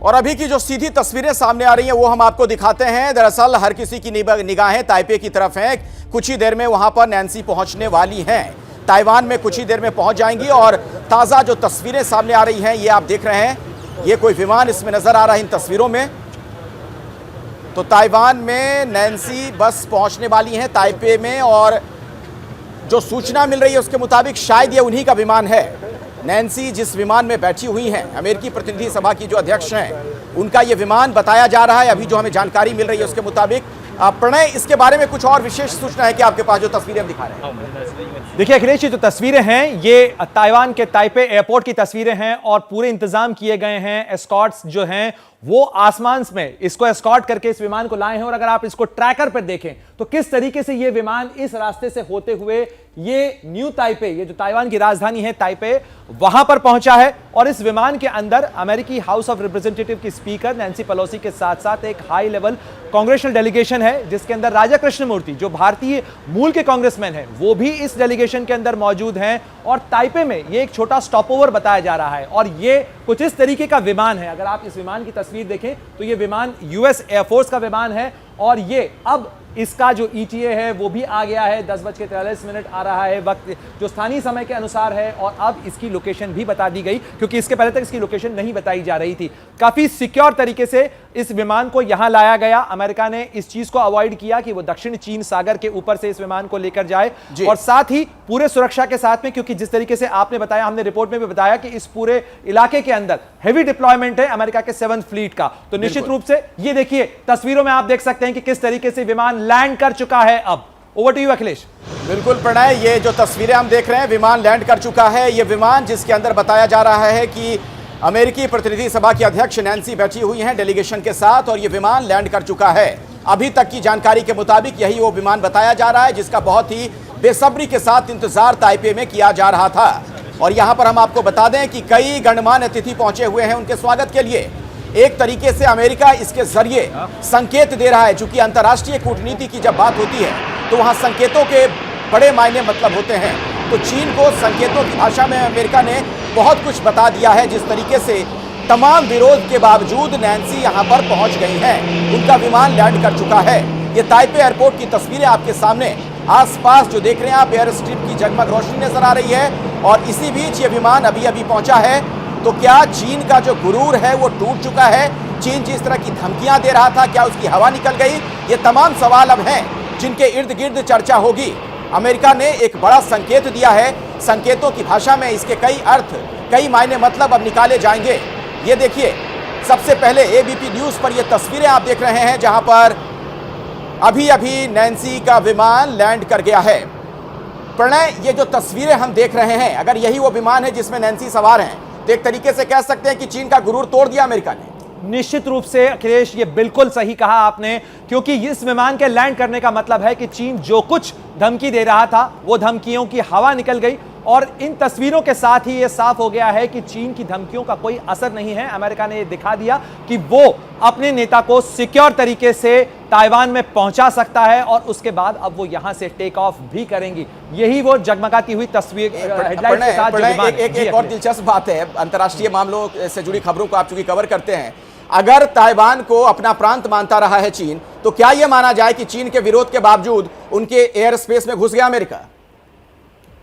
और अभी की जो सीधी तस्वीरें सामने आ रही हैं वो हम आपको दिखाते हैं। दरअसल हर किसी की निगाहें ताइपे की तरफ हैं। कुछ ही देर में वहां पर नैन्सी पहुंचने वाली हैं। ताइवान में कुछ ही देर में पहुंच जाएंगी और ताज़ा जो तस्वीरें सामने आ रही हैं ये आप देख रहे हैं। ये कोई विमान इसमें नजर आ रहा है इन तस्वीरों में। तो ताइवान में नैन्सी बस पहुंचने वाली हैं ताइपे में, और जो सूचना मिल रही है उसके मुताबिक शायद ये उन्हीं का विमान है। नैन्सी जिस विमान में बैठी हुई हैं, अमेरिकी प्रतिनिधि सभा की जो अध्यक्ष हैं, उनका ये विमान बताया जा रहा है। अभी जो हमें जानकारी मिल रही है उसके मुताबिक। प्रणय, इसके बारे में कुछ और विशेष सूचना है कि आपके पास जो तस्वीरें हम दिखा रहे हैं? देखिए अखिलेश, जो तस्वीरें हैं ये ताइवान के ताइपे एयरपोर्ट की तस्वीरें हैं और पूरे इंतजाम किए गए हैं। एस्कॉर्ट्स जो हैं वो आसमान में इसको एस्कॉर्ट करके इस विमान को लाए हैं। और अगर आप इसको ट्रैकर पर देखें तो किस तरीके से ये विमान इस रास्ते से होते हुए ये न्यू ताइपे, ये जो ताइवान की राजधानी है ताइपे, वहां पर पहुंचा है। और इस विमान के अंदर अमेरिकी हाउस ऑफ रिप्रेजेंटेटिव की स्पीकर नैन्सी पेलोसी के साथ साथ एक हाई लेवल कांग्रेसुअल डेलीगेशन है, जिसके अंदर राजा कृष्णमूर्ति जो भारतीय मूल के कांग्रेसमैन हैं वो भी इस डेलीगेशन के अंदर मौजूद हैं। और ताइपे में ये एक छोटा स्टॉपओवर बताया जा रहा है और ये कुछ इस तरीके का विमान है। अगर आप इस विमान की तस्वीर देखें तो ये विमान यूएस एयरफोर्स का विमान है और ये अब इसका जो ETA है वो भी आ गया है। 10:43 आ रहा है वक्त, जो स्थानीय समय के अनुसार है। और अब इसकी लोकेशन भी बता दी गई, क्योंकि इसके पहले तक इसकी लोकेशन नहीं बताई जा रही थी। काफी सिक्योर तरीके से इस विमान को यहां लाया गया। अमेरिका ने इस चीज को अवॉइड किया कि वो दक्षिण चीन सागर के ऊपर से इस विमान को लेकर जाए, और साथ ही पूरे सुरक्षा के साथ में, क्योंकि जिस तरीके से आपने बताया, हमने रिपोर्ट में भी बताया कि इस पूरे इलाके के अंदर हेवी डिप्लॉयमेंट है अमेरिका के 7th फ्लीट का। तो निश्चित रूप से ये देखिए तस्वीरों में आप देख सकते हैं कि किस तरीके से विमान लैंड कर चुका है। अब ओवर टू यू अखिलेश। बिल्कुल प्रणय, ये जो तस्वीरें हम देख रहे हैं, विमान लैंड कर चुका है। ये विमान जिसके अंदर बताया जा रहा है कि अमेरिकी प्रतिनिधि सभा की अध्यक्ष नैन्सी बैठी हुई हैं डेलीगेशन के साथ, और ये विमान लैंड कर चुका है। अभी तक की जानकारी के मुताबिक यही वो विमान बताया जा रहा है जिसका बहुत ही बेसब्री के साथ इंतजार ताइपे में किया जा रहा था। और यहाँ पर हम आपको बता दें कि कई गणमान्य अतिथि पहुंचे हुए हैं उनके स्वागत के लिए। एक तरीके से अमेरिका इसके जरिए संकेत दे रहा है, चूंकि अंतर्राष्ट्रीय कूटनीति की जब बात होती है तो वहां संकेतों के बड़े मायने मतलब होते हैं। तो चीन को संकेतों की भाषा में अमेरिका ने बहुत कुछ बता दिया है। जिस तरीके से तमाम विरोध के बावजूद नैन्सी यहां पर पहुंच गई हैं, उनका विमान लैंड कर चुका है। ये ताइपे एयरपोर्ट की तस्वीरें आपके सामने, आसपास जो देख रहे हैं आप, एयर स्ट्रिप की जगमग रोशनी नजर आ रही है। और इसी बीच ये विमान अभी अभी पहुंचा है। तो क्या चीन का जो गुरूर है वो टूट चुका है? चीन जिस तरह की धमकियां दे रहा था, क्या उसकी हवा निकल गई? ये तमाम सवाल अब हैं जिनके इर्द गिर्द चर्चा होगी। अमेरिका ने एक बड़ा संकेत दिया है, संकेतों की भाषा में इसके कई अर्थ, कई मायने मतलब अब निकाले जाएंगे। ये देखिए, सबसे पहले ABP न्यूज पर ये तस्वीरें आप देख रहे हैं जहां पर अभी अभी नैन्सी का विमान लैंड कर गया है। प्रणय, ये जो तस्वीरें हम देख रहे हैं, अगर यही वो विमान है जिसमें नैन्सी सवार हैं, तो एक तरीके से कह सकते हैं कि चीन का गुरूर तोड़ दिया अमेरिका ने। निश्चित रूप से अखिलेश, ये बिल्कुल सही कहा आपने, क्योंकि इस विमान के लैंड करने का मतलब है कि चीन जो कुछ धमकी दे रहा था वो धमकियों की हवा निकल गई। और इन तस्वीरों के साथ ही ये साफ हो गया है कि चीन की धमकियों का कोई असर नहीं है। अमेरिका ने ये दिखा दिया कि वो अपने नेता को सिक्योर तरीके से ताइवान में पहुंचा सकता है, और उसके बाद अब वो यहां से टेक ऑफ भी करेंगी। यही वो जगमगाती हुई तस्वीर हेडलाइंस के साथ जो विमान। एक और दिलचस्प बात है, अंतर्राष्ट्रीय मामलों से जुड़ी खबरों को आप चूंकि कवर करते हैं, अगर ताइवान को अपना प्रांत मानता रहा है चीन, तो क्या यह माना जाए कि चीन के विरोध के बावजूद उनके एयर स्पेस में घुस गया अमेरिका?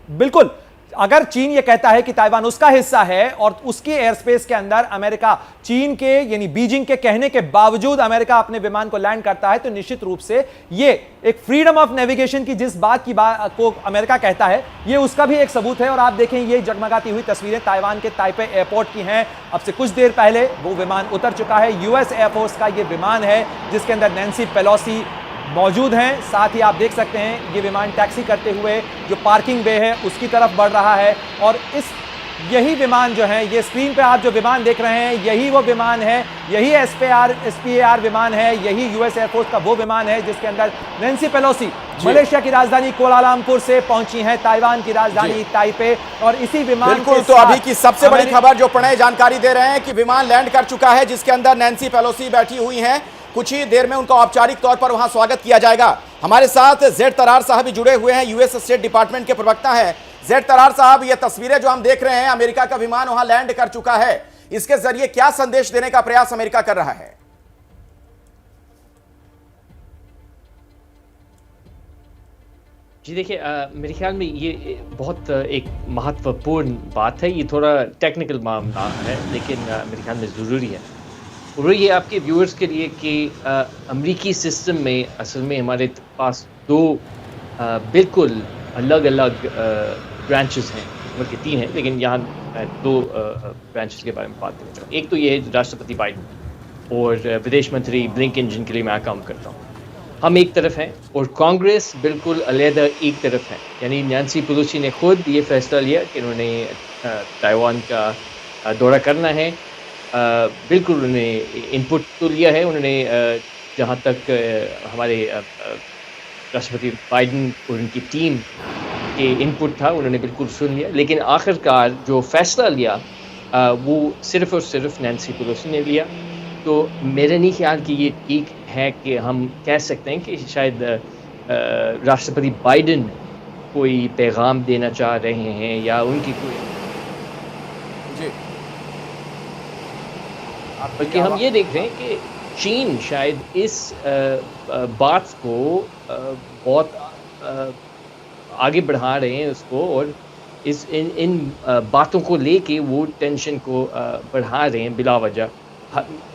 बिल्कुल, अगर चीन यह कहता है कि ताइवान उसका हिस्सा है और उसकी एयर स्पेस के अंदर अमेरिका चीन के यानी बीजिंग के कहने के बावजूद अमेरिका अपने विमान को लैंड करता है, तो निश्चित रूप से ये एक फ्रीडम ऑफ नेविगेशन की जिस बात को अमेरिका कहता है, ये उसका भी एक सबूत है। और आप देखें, ये जगमगाती हुई तस्वीरें ताइवान के ताइपे एयरपोर्ट की हैं। अब से कुछ देर पहले वो विमान उतर चुका है। यूएस एयरफोर्स का ये विमान है जिसके अंदर नैन्सी पेलोसी मौजूद हैं। साथ ही आप देख सकते हैं ये विमान टैक्सी करते हुए जो पार्किंग वे है उसकी तरफ बढ़ रहा है। और यही विमान जो है, ये स्क्रीन पे आप जो विमान देख रहे हैं, यही वो विमान है, यही SPAR विमान है, यही यूएस एयरफोर्स का वो विमान है जिसके अंदर नैन्सी पेलोसी मलेशिया की राजधानी कोलालमपुर से पहुंची हैं ताइवान की राजधानी ताइपे। और इसी विमान बिल्कुल, तो अभी की सबसे बड़ी खबर जो प्रणय जानकारी दे रहे हैं कि विमान लैंड कर चुका है जिसके अंदर नैन्सी पेलोसी बैठी हुई हैं। कुछ ही देर में उनका औपचारिक तौर पर वहां स्वागत किया जाएगा। हमारे साथ जेड तरार साहब भी जुड़े हुए हैं, यूएस स्टेट डिपार्टमेंट के प्रवक्ता हैं। जेड तरार साहब, ये तस्वीरें जो हम देख रहे हैं, अमेरिका का विमान वहां लैंड कर चुका है, इसके जरिए क्या संदेश देने का प्रयास अमेरिका कर रहा है? जी देखिए, मेरे ख्याल में ये बहुत एक महत्वपूर्ण बात है। ये थोड़ा टेक्निकल मामला है, लेकिन मेरे ख्याल में ज़रूरी है। और ये आपके व्यूअर्स के लिए कि अमेरिकी सिस्टम में असल में हमारे पास दो बिल्कुल अलग-अलग ब्रांचेस हैं, बल्कि 3 हैं, लेकिन यहाँ दो ब्रांचेस के बारे में बात करना चाहूँगा। एक तो ये है राष्ट्रपति बाइडेन और विदेश मंत्री ब्लिंकन, जिनके लिए मैं काम करता हूँ। हम एक तरफ हैं और कांग्रेस बिल्कुल अलग एक तरफ है। यानी नैन्सी पेलोसी ने खुद ये फैसला लिया कि उन्होंने ताइवान का दौरा करना है। बिल्कुल उन्होंने इनपुट तो लिया है। उन्होंने जहाँ तक हमारे राष्ट्रपति बाइडेन और उनकी टीम के इनपुट था, उन्होंने बिल्कुल सुन लिया। लेकिन आखिरकार जो फैसला लिया वो सिर्फ़ और सिर्फ नैन्सी पेलोसी ने लिया। तो मेरे नहीं ख्याल कि ये ठीक है कि हम कह सकते हैं कि शायद राष्ट्रपति बाइडेन कोई पैगाम देना चाह रहे हैं या उनकी कोई जी, बल्कि हम ये देख रहे हैं कि चीन शायद इस बात को बहुत आगे बढ़ा रहे हैं उसको, और इन बातों को लेके वो टेंशन को बढ़ा रहे हैं बिला वजह।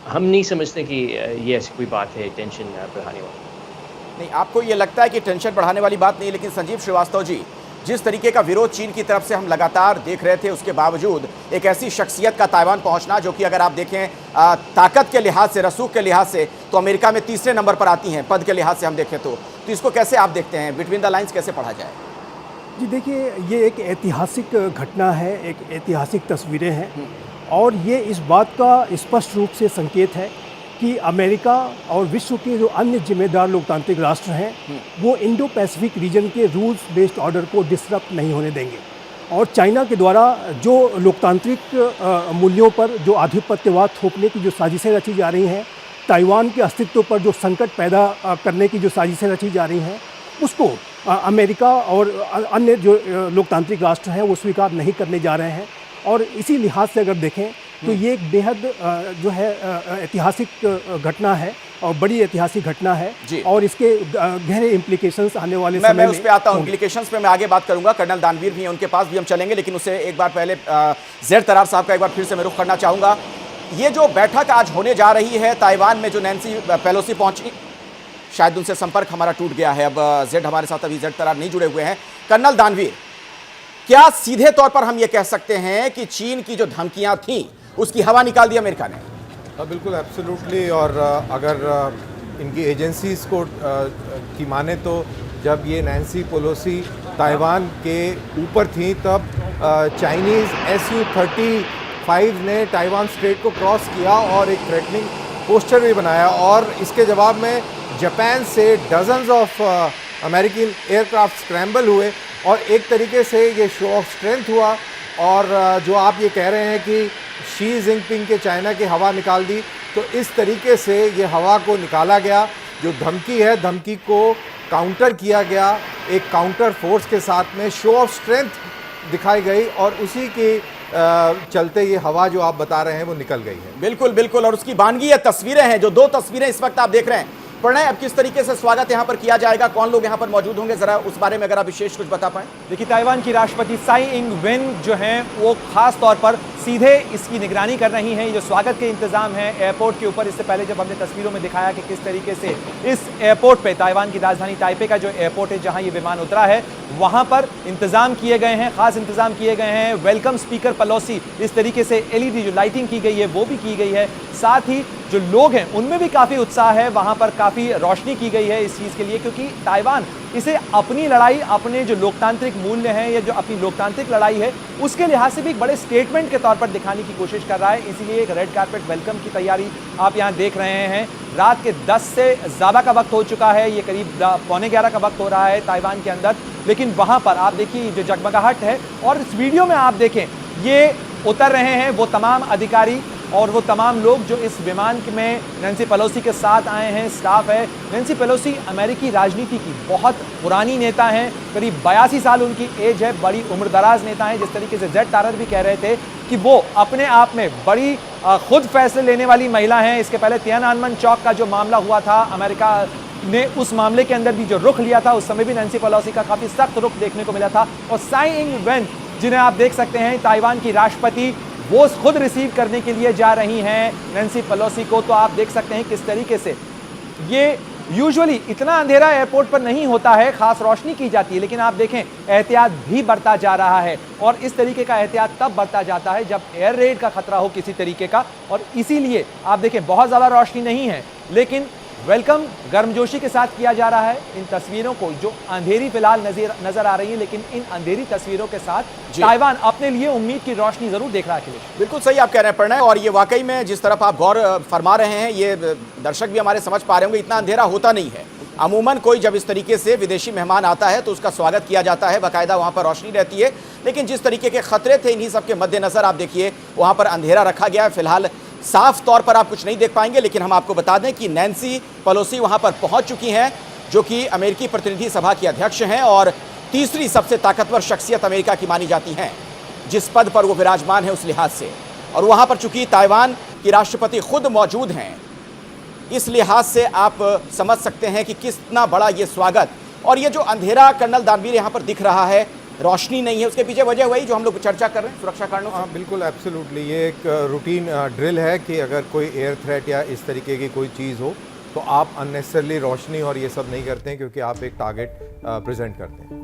हम नहीं समझते कि ये ऐसी कोई बात है टेंशन बढ़ाने वाली। नहीं, आपको ये लगता है कि टेंशन बढ़ाने वाली बात नहीं, लेकिन संजीव श्रीवास्तव जी, जिस तरीके का विरोध चीन की तरफ से हम लगातार देख रहे थे, उसके बावजूद एक ऐसी शख्सियत का ताइवान पहुंचना जो कि अगर आप देखें ताकत के लिहाज से, रसूख के लिहाज से तो अमेरिका में तीसरे नंबर पर आती हैं, पद के लिहाज से हम देखें तो इसको कैसे आप देखते हैं? बिटवीन द लाइन्स कैसे पढ़ा जाए? जी देखिए, ये एक ऐतिहासिक घटना है, एक ऐतिहासिक तस्वीरें हैं, और ये इस बात का स्पष्ट रूप से संकेत है कि अमेरिका और विश्व के जो अन्य जिम्मेदार लोकतांत्रिक राष्ट्र हैं वो इंडो पैसिफिक रीजन के रूल्स बेस्ड ऑर्डर को डिसरप्ट नहीं होने देंगे। और चाइना के द्वारा जो लोकतांत्रिक मूल्यों पर जो आधिपत्यवाद थोपने की जो साजिशें रची जा रही हैं, ताइवान के अस्तित्व पर जो संकट पैदा करने की जो साजिशें रची जा रही हैं, उसको अमेरिका और अन्य जो लोकतांत्रिक राष्ट्र हैं वो स्वीकार नहीं करने जा रहे हैं। और इसी लिहाज से अगर देखें तो ये एक बेहद जो है ऐतिहासिक घटना है और बड़ी ऐतिहासिक घटना है, और इसके गहरे इम्प्लीकेशंस आने वाले समय में। मैं उस पे आता हूँ, इम्प्लीकेशंस पे मैं आगे बात करूंगा। कर्नल दानवीर भी हैं, उनके पास भी हम चलेंगे, लेकिन उससे एक बार पहले ज़ेड तरार साहब का एक बार फिर से मैं रुख करना चाहूँगा। ये जो बैठक आज होने जा रही है ताइवान में, जो नैन्सी पेलोसी पहुंची, शायद उनसे संपर्क हमारा टूट गया है। अब जेड हमारे साथ अभी ज़ेड तरार नहीं जुड़े हुए हैं। कर्नल दानवीर, क्या सीधे तौर पर हम ये कह सकते हैं कि चीन की जो धमकियां थीं उसकी हवा निकाल दी अमेरिका ने? बिल्कुल, एब्सोल्युटली। और अगर इनकी एजेंसीज को की माने तो जब ये नैन्सी पेलोसी ताइवान के ऊपर थी, तब चाइनीज़ SU-35 ने ताइवान स्ट्रेट को क्रॉस किया और एक थ्रेटनिंग पोस्टर भी बनाया, और इसके जवाब में जापान से dozens of American aircraft scramble हुए, और एक तरीके से ये शो ऑफ स्ट्रेंथ हुआ। और जो आप ये कह रहे हैं कि शी जिनपिंग के चाइना की हवा निकाल दी, तो इस तरीके से ये हवा को निकाला गया। जो धमकी है, धमकी को काउंटर किया गया, एक काउंटर फोर्स के साथ में शो ऑफ स्ट्रेंथ दिखाई गई, और उसी के चलते ये हवा जो आप बता रहे हैं वो निकल गई है। बिल्कुल बिल्कुल, और उसकी बानगी ये तस्वीरें हैं, जो दो तस्वीरें इस वक्त आप देख रहे हैं। प्रणय, अब किस तरीके से स्वागत यहाँ पर किया जाएगा, कौन लोग यहाँ पर मौजूद होंगे, जरा उस बारे में अगर आप विशेष कुछ बता पाएं। देखिए, ताइवान की राष्ट्रपति साई इंग वेन जो हैं वो खास तौर पर सीधे इसकी निगरानी कर रही हैं। ये जो स्वागत के इंतजाम है एयरपोर्ट के ऊपर, इससे पहले जब हमने तस्वीरों में दिखाया कि किस तरीके से इस एयरपोर्ट पे, ताइवान की राजधानी ताइपे का जो एयरपोर्ट है जहां ये विमान उतरा है, वहां पर इंतजाम किए गए हैं, खास इंतजाम किए गए हैं। वेलकम स्पीकर पेलोसी, इस तरीके से LED जो लाइटिंग की गई है वो भी की गई है। साथ ही जो लोग हैं उनमें भी काफी उत्साह है, वहां पर काफी रोशनी की गई है इस चीज के लिए, क्योंकि ताइवान इसे अपनी लड़ाई, अपने जो लोकतांत्रिक मूल्य हैं या जो अपनी लोकतांत्रिक लड़ाई है उसके लिहाज से भी एक बड़े स्टेटमेंट के तौर पर दिखाने की कोशिश कर रहा है। इसीलिए एक रेड कार्पेट वेलकम की तैयारी आप यहां देख रहे हैं। रात के 10 से ज़्यादा का वक्त हो चुका है, ये करीब 11:15 का वक्त हो रहा है ताइवान के अंदर, लेकिन वहां पर आप देखिए जो जगमगाहट है, और इस वीडियो में आप देखें ये उतर रहे हैं वो तमाम अधिकारी और वो तमाम लोग जो इस विमान में नैंसी पेलोसी के साथ आए हैं, स्टाफ है। नैंसी पेलोसी अमेरिकी राजनीति की बहुत पुरानी नेता हैं, करीब 82 साल उनकी एज है, बड़ी उम्रदराज नेता हैं। जिस तरीके से जेड तारर भी कह रहे थे कि वो अपने आप में बड़ी खुद फैसले लेने वाली महिला हैं। इसके पहले तियाननमेन चौक का जो मामला हुआ था, अमेरिका ने उस मामले के अंदर भी जो रुख लिया था, उस समय भी नैंसी पेलोसी का काफी सख्त रुख देखने को मिला था। और साई इंग वेन, जिन्हें आप देख सकते हैं ताइवान की राष्ट्रपति, वो खुद रिसीव करने के लिए जा रही हैं नैंसी पेलोसी को। तो आप देख सकते हैं किस तरीके से ये यूजुअली इतना अंधेरा एयरपोर्ट पर नहीं होता है, खास रोशनी की जाती है, लेकिन आप देखें एहतियात भी बरता जा रहा है। और इस तरीके का एहतियात तब बरता जाता है जब एयर रेड का खतरा हो किसी तरीके का। और इसीलिए आप देखें बहुत ज्यादा रोशनी नहीं है, लेकिन वेलकम गर्मजोशी के साथ किया जा रहा है। इन तस्वीरों को जो अंधेरी फिलहाल नजर आ रही है, लेकिन इन अंधेरी तस्वीरों के साथ ताइवान अपने लिए उम्मीद की रोशनी जरूर देख रहा है। अखिलेश, बिल्कुल सही आप कह रहे हैं प्रणय, और ये वाकई में जिस तरफ आप गौर फरमा रहे हैं, ये दर्शक भी हमारे समझ पा रहे होंगे, इतना अंधेरा होता नहीं है। अमूमन कोई जब इस तरीके से विदेशी मेहमान आता है तो उसका स्वागत किया जाता है, बाकायदा वहाँ पर रोशनी रहती है। लेकिन जिस तरीके के खतरे थे, इन्हीं सब के मद्देनजर आप देखिए वहाँ पर अंधेरा रखा गया है। फिलहाल साफ तौर पर आप कुछ नहीं देख पाएंगे, लेकिन हम आपको बता दें कि नैंसी पेलोसी वहां पर पहुंच चुकी हैं, जो कि अमेरिकी प्रतिनिधि सभा की अध्यक्ष हैं और तीसरी सबसे ताकतवर शख्सियत अमेरिका की मानी जाती हैं, जिस पद पर वो विराजमान है उस लिहाज से। और वहां पर चूंकि ताइवान की राष्ट्रपति खुद मौजूद हैं, इस लिहाज से आप समझ सकते हैं कि कितना बड़ा ये स्वागत। और ये जो अंधेरा कर्नल दानवीर यहाँ पर दिख रहा है, रोशनी नहीं है, उसके पीछे वजह वही जो हम लोग चर्चा कर रहे हैं, सुरक्षा कारणों से। हाँ बिल्कुल, एब्सोल्युटली। ये एक रूटीन ड्रिल है कि अगर कोई एयर थ्रेट या इस तरीके की कोई चीज़ हो तो आप अननेसेसरली रोशनी और ये सब नहीं करते हैं, क्योंकि आप एक टारगेट प्रेजेंट करते हैं।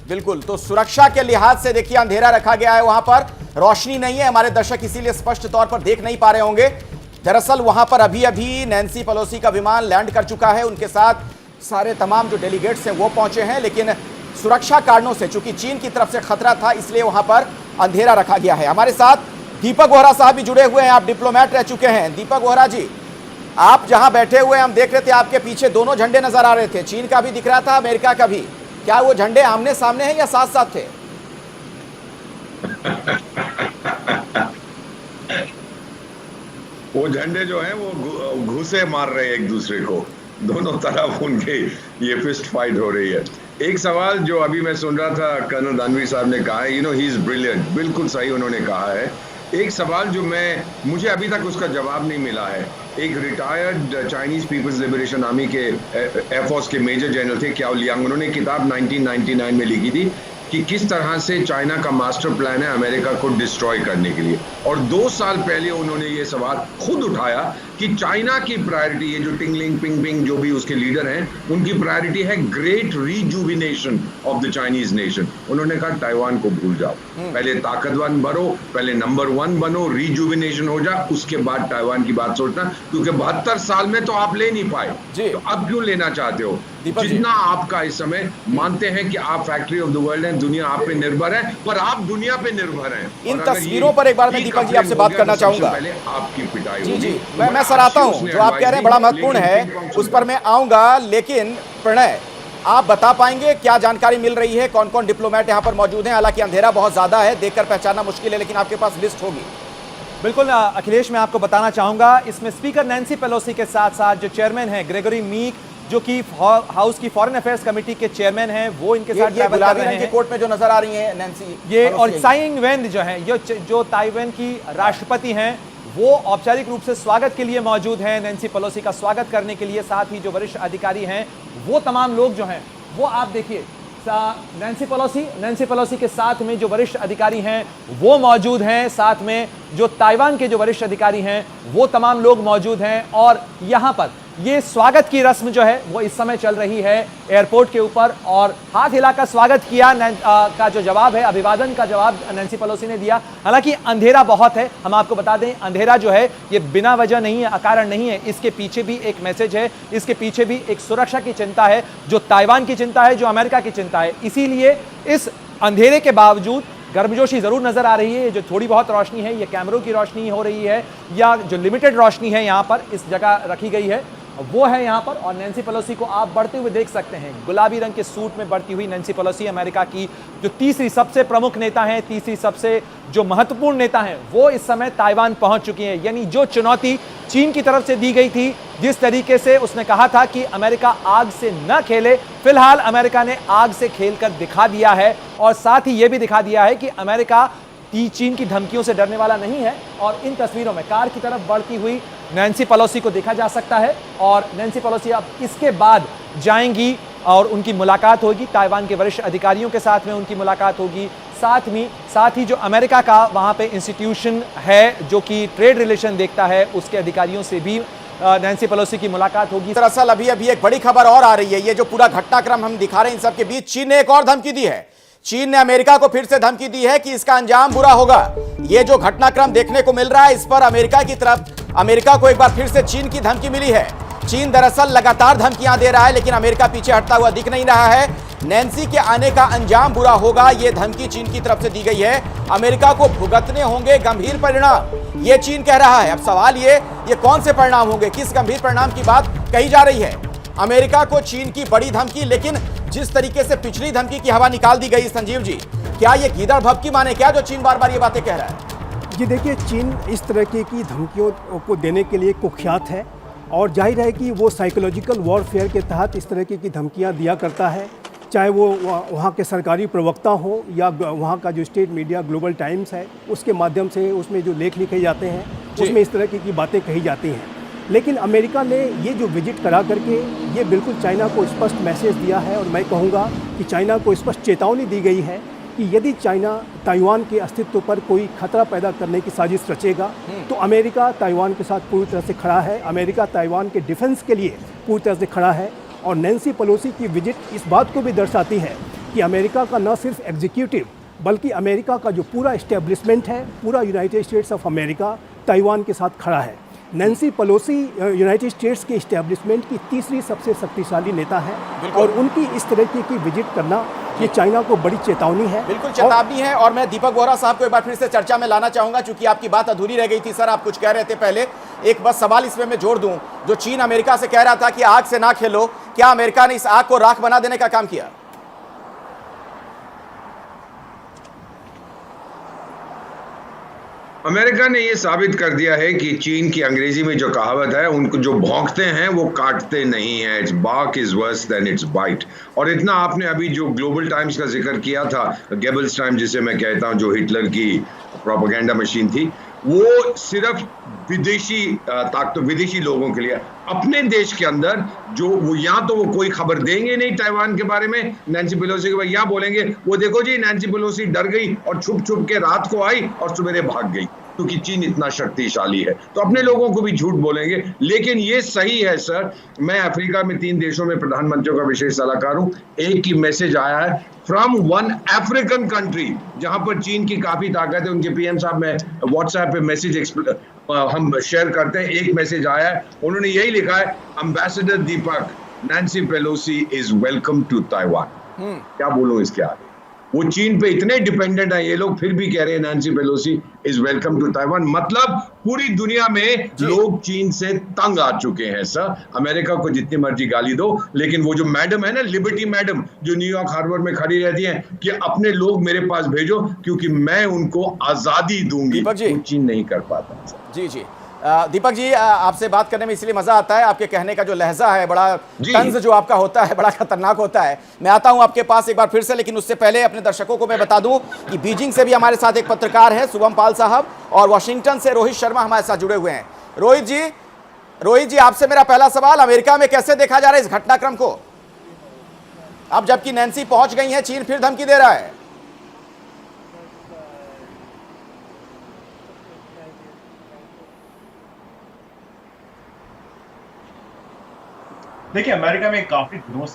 बिल्कुल, तो सुरक्षा के लिहाज से देखिए अंधेरा रखा गया है, वहां पर रोशनी नहीं है। हमारे दर्शक इसीलिए स्पष्ट तौर पर देख नहीं पा रहे होंगे। दरअसल वहां पर अभी अभी नैंसी पेलोसी का विमान लैंड कर चुका है, उनके साथ सारे तमाम जो डेलीगेट्स हैं वो पहुंचे हैं, लेकिन सुरक्षा कारणों से, चूंकि चीन की तरफ से खतरा था, इसलिए वहां पर अंधेरा रखा गया है। हमारे साथ दीपक वोहरा साहब भी जुड़े हुए हैं, आप डिप्लोमेट रह चुके हैं। दीपक वोहरा जी, आप जहां बैठे हुए हम देख रहे थे, आपके पीछे दोनों झंडे नजर आ रहे थे, चीन का भी दिख रहा था, अमेरिका का भी। क्या वो झंडे आमने सामने हैं या साथ साथ थे? वो झंडे जो हैं वो घुसे मार रहे हैं एक दूसरे को, दोनों तरफ उनके ये फिस्ट फाइट हो रही है। एक सवाल जो अभी मैं सुन रहा था, कर्नल दानवीर साहब ने कहा है, ही इज ब्रिलियंट, बिल्कुल सही उन्होंने कहा है। एक सवाल जो मुझे अभी तक उसका जवाब नहीं मिला है। एक retired Chinese People's Liberation Army के एयरफोर्स के मेजर जनरल थे क्याओ लियांग, उन्होंने किताब 1999 में लिखी थी कि किस तरह से चाइना का मास्टर प्लान है अमेरिका को डिस्ट्रॉय करने के लिए। और 2 साल पहले उन्होंने ये सवाल खुद उठाया कि चाइना की प्रायोरिटी, ये जो टिंगलिंग पिंगपिंग जो भी उसके लीडर हैं, उनकी प्रायोरिटी है great rejuvenation of the Chinese nation. उन्होंने कहा ताइवान को भूल जाओ, पहले ताकतवर बनो, पहले नंबर 1 बनो, रिजुविनेशन हो जा, उसके बाद ताइवान की बात सोचना, क्योंकि 72 साल में तो आप ले नहीं पाए, तो अब क्यों लेना चाहते हो? जितना आपका इस समय मानते हैं कि आप फैक्ट्री ऑफ द वर्ल्ड हैं, दुनिया आप पे निर्भर है, पर आप दुनिया पे निर्भर हैं। इन तस्वीरों पर एक बार मैं दीपक जी आपसे बात करना चाहूंगा। पहले आपकी पिटाई जी जी, मैं सराहता हूं, जो आप कह रहे हैं बड़ा महत्वपूर्ण है, उस पर मैं आऊंगा। लेकिन प्रणय, आप बता पाएंगे क्या जानकारी मिल रही है, कौन कौन डिप्लोमेट यहां पर मौजूद हैं? हालांकि अंधेरा बहुत ज्यादा है, देखकर पहचानना मुश्किल है, लेकिन आपके पास लिस्ट होगी। बिल्कुल अखिलेश, मैं आपको बताना चाहूंगा, इसमें स्पीकर नैंसी पेलोसी के साथ साथ जो चेयरमैन है ग्रेगोरी मीक, जो कि हाउस की फॉरेन अफेयर्स कमेटी के चेयरमैन हैं, वो इनके साथ ट्रैवल कर रहे हैं। कोर्ट में जो नजर आ रही है नैंसी, ये और साई इंग वेन जो है, जो ताइवान की राष्ट्रपति हैं, वो औपचारिक रूप से स्वागत के लिए मौजूद हैं, नैंसी पेलोसी का स्वागत करने के लिए। साथ ही जो वरिष्ठ अधिकारी हैं, वो तमाम लोग जो हैं, वो आप देखिए नैंसी पेलोसी के साथ में जो वरिष्ठ अधिकारी हैं वो मौजूद हैं, साथ में जो ताइवान के जो वरिष्ठ अधिकारी हैं वो तमाम लोग मौजूद हैं। और यहाँ पर ये स्वागत की रस्म जो है वो इस समय चल रही है एयरपोर्ट के ऊपर। और हाथ हिलाकर स्वागत किया का जो जवाब है, अभिवादन का जवाब नैंसी पेलोसी ने दिया। हालांकि अंधेरा बहुत है, हम आपको बता दें, अंधेरा जो है ये बिना वजह नहीं है, अकारण नहीं है, इसके पीछे भी एक मैसेज है, इसके पीछे भी एक सुरक्षा की चिंता है, जो ताइवान की चिंता है, जो अमेरिका की चिंता है। इसीलिए इस अंधेरे के बावजूद गर्मजोशी जरूर नजर आ रही है। जो थोड़ी बहुत रोशनी है, ये कैमरों की रोशनी हो रही है या जो लिमिटेड रोशनी है यहाँ पर इस जगह रखी गई है, वो है यहां पर। और नैन्सी पेलोसी को आप बढ़ते हुए देख सकते हैं, गुलाबी रंग के सूट में बढ़ती हुई नैन्सी पेलोसी, अमेरिका की जो तीसरी सबसे प्रमुख नेता हैं, तीसरी सबसे जो महत्वपूर्ण नेता हैं, वो इस समय ताइवान पहुंच चुकी हैं। यानी जो चुनौती चीन की तरफ से दी गई थी, जिस तरीके से उसने कहा था कि अमेरिका आग से न खेले, फिलहाल अमेरिका ने आग से खेलकर दिखा दिया है। और साथ ही यह भी दिखा दिया है कि अमेरिका चीन की धमकियों से डरने वाला नहीं है। और इन तस्वीरों में कार की तरफ बढ़ती हुई नैन्सी पेलोसी को देखा जा सकता है। और नैन्सी पेलोसी अब इसके बाद जाएंगी और उनकी मुलाकात होगी ताइवान के वरिष्ठ अधिकारियों के साथ में, उनकी मुलाकात होगी। साथ ही जो अमेरिका का वहां पे इंस्टीट्यूशन है जो कि ट्रेड रिलेशन देखता है, उसके अधिकारियों से भी नैन्सी पेलोसी की मुलाकात होगी। दरअसल अभी एक बड़ी खबर और आ रही है। ये जो पूरा घटनाक्रम हम दिखा रहे हैं, इन सब के बीच चीन ने एक और धमकी दी है। चीन ने अमेरिका को फिर से धमकी दी है कि इसका अंजाम बुरा होगा। ये जो घटनाक्रम देखने को मिल रहा है, इस पर अमेरिका को एक बार फिर से चीन की धमकी मिली है। चीन दरअसल लगातार धमकियां दे रहा है, लेकिन अमेरिका पीछे हटता हुआ दिख नहीं रहा है। नैन्सी के आने का अंजाम बुरा होगा, यह धमकी चीन की तरफ से दी गई है। अमेरिका को भुगतने होंगे गंभीर परिणाम, यह चीन कह रहा है। अब सवाल ये कौन से परिणाम होंगे, किस गंभीर परिणाम की बात कही जा रही है। अमेरिका को चीन की बड़ी धमकी, लेकिन जिस तरीके से पिछली धमकी की हवा निकाल दी गई, संजीव जी, क्या ये गीदड़ भभकी माने क्या, जो चीन बार बार ये बातें कह रहा है? जी देखिए, चीन इस तरह की धमकियों को देने के लिए कुख्यात है और जाहिर है कि वो साइकोलॉजिकल वॉरफेयर के तहत इस तरह की धमकियां दिया करता है। चाहे वो वहाँ के सरकारी प्रवक्ता हो या वहाँ का जो स्टेट मीडिया ग्लोबल टाइम्स है, उसके माध्यम से उसमें जो लेख लिखे जाते हैं, उसमें इस तरह की बातें कही जाती हैं। लेकिन अमेरिका ने ये जो विजिट करा करके ये बिल्कुल चाइना को स्पष्ट मैसेज दिया है। और मैं कहूँगा कि चाइना को स्पष्ट चेतावनी दी गई है कि यदि चाइना ताइवान के अस्तित्व पर कोई खतरा पैदा करने की साजिश रचेगा तो अमेरिका ताइवान के साथ पूरी तरह से खड़ा है। अमेरिका ताइवान के डिफेंस के लिए पूरी तरह से खड़ा है। और नैन्सी पेलोसी की विजिट इस बात को भी दर्शाती है कि अमेरिका का न सिर्फ एग्जीक्यूटिव बल्कि अमेरिका का जो पूरा इस्टेब्लिशमेंट है, पूरा United states of America Taiwan के साथ खड़ा है। नैन्सी पेलोसी यूनाइटेड स्टेट्स के इस्टेब्लिशमेंट की तीसरी सबसे शक्तिशाली नेता है और उनकी इस तरह की विजिट करना ये चाइना को बड़ी चेतावनी है। बिल्कुल चेतावनी है। और मैं दीपक बोहरा साहब को एक बार फिर से चर्चा में लाना चाहूंगा, क्योंकि आपकी बात अधूरी रह गई थी सर, आप कुछ कह रहे थे पहले। एक बस सवाल इसमें मैं जोड़ दूं, जो चीन अमेरिका से कह रहा था कि आग से ना खेलो, क्या अमेरिका ने इस आग को राख बना देने का काम किया? अमेरिका ने यह साबित कर दिया है कि चीन की अंग्रेजी में जो कहावत है, उनको जो भौंकते हैं वो काटते नहीं है। Its bark is worse than its bite. और इतना आपने अभी जो ग्लोबल टाइम्स का जिक्र किया था, गेबल्स टाइम जिसे मैं कहता हूं, जो हिटलर की प्रोपेगेंडा मशीन थी, वो सिर्फ विदेशी लोगों के लिए। अपने देश के अंदर जो वो या तो वो कोई खबर देंगे नहीं ताइवान के बारे में, नैन्सी पेलोसी के बारे में, या बोलेंगे वो देखो जी नैन्सी पेलोसी डर गई और छुप छुप के रात को आई और सवेरे भाग गई क्योंकि चीन इतना शक्तिशाली है। तो अपने लोगों को भी झूठ बोलेंगे। लेकिन ये सही है सर, मैं अफ्रीका में 3 देशों में प्रधानमंत्रियों का विशेष सलाहकार हूं। एक ही मैसेज आया है फ्रॉम वन अफ्रीकन कंट्री जहां पर चीन की काफी ताकत है। उनके पीएम साहब में व्हाट्सएप पे मैसेज हम शेयर करते हैं। एक मैसेज आया है, उन्होंने यही लिखा है, ambassador Deepak, Nancy Pelosi is welcome to Taiwan. क्या बोलूं इसके आगे, वो चीन पे इतने डिपेंडेंट है ये लोग, फिर भी कह रहे हैं Nancy Pelosi is welcome to Taiwan. मतलब पूरी दुनिया में लोग चीन से तंग आ चुके हैं सर। अमेरिका को जितनी मर्जी गाली दो, लेकिन वो जो मैडम है ना, लिबर्टी मैडम, जो न्यूयॉर्क हार्बर में खड़ी रहती हैं कि अपने लोग मेरे पास भेजो क्योंकि मैं उनको आजादी दूंगी, वो चीन नहीं कर पाता सर। जी जी दीपक जी, आपसे बात करने में इसलिए मजा आता है, आपके कहने का जो लहजा है, बड़ा तंज जो आपका होता है, बड़ा खतरनाक होता है। मैं आता हूं आपके पास एक बार फिर से, लेकिन उससे पहले अपने दर्शकों को मैं बता दूं कि बीजिंग से भी हमारे साथ एक पत्रकार है, शुभम पाल साहब, और वॉशिंगटन से रोहित शर्मा हमारे साथ जुड़े हुए हैं। रोहित जी, आपसे मेरा पहला सवाल, अमेरिका में कैसे देखा जा रहा है इस घटनाक्रम को? अब जबकि नैन्सी पहुंच गई है, चीन फिर धमकी दे रहा है। देखिए, अमेरिका में काफी दिनों